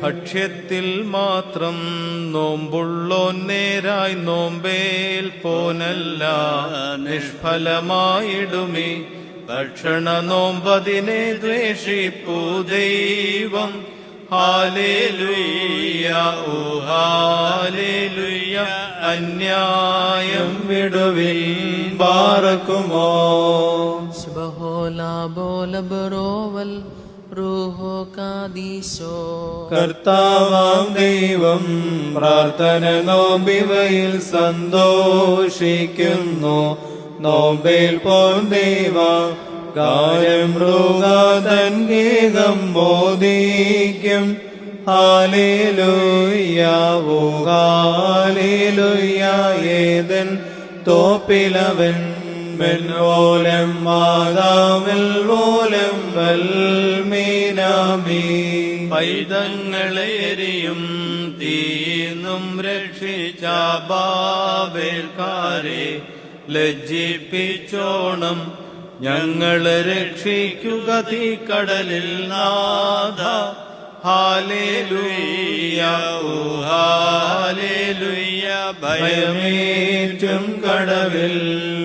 ഭക്ഷ്യത്തിൽ മാത്രം നോമ്പുള്ളോൻ നേരായി നോമ്പേൽ പോനല്ല നിഷ്ഫലമായിടുമി ഭക്ഷണ നോമ്പതിനെ ദ്വേഷിപ്പൂ ദൈവം. ഹാലേലുയ്യ ഓ ഹാലേലുയ്യ. അന്യായം വിടുവിൻ ബാറക്കുമോ. ബോലബറോവൽ റൂഹോ കാദീശോ. കർത്താവാം ദൈവം പ്രാർത്ഥന നോമ്പിവയിൽ സന്തോഷിക്കുന്നു. നോമ്പേൽ പോൻ ദൈവ കാര്യം മൃഗാതൻ ഗീതം മോദിക്കും. ഹാലേലുയ്യ ഓ ഹാലേലുയ്യ. ഏതൻ തോപ്പിലവൻ മെൻവോലം മാതാവിൽ വോലം വൽമീനാമീ. പൈതങ്ങളേരിയും തീന്നും രക്ഷിച്ച ബാബേൽക്കാരെ ലജ്ജിപ്പിച്ചോണം ഞങ്ങളെ രക്ഷിക്കുക തീക്കടലിൽ നാഥ. ഹാലേലുയ്യ ഓ ഹാലേലുയ്യ. ഭയമേറ്റും കടവിൽ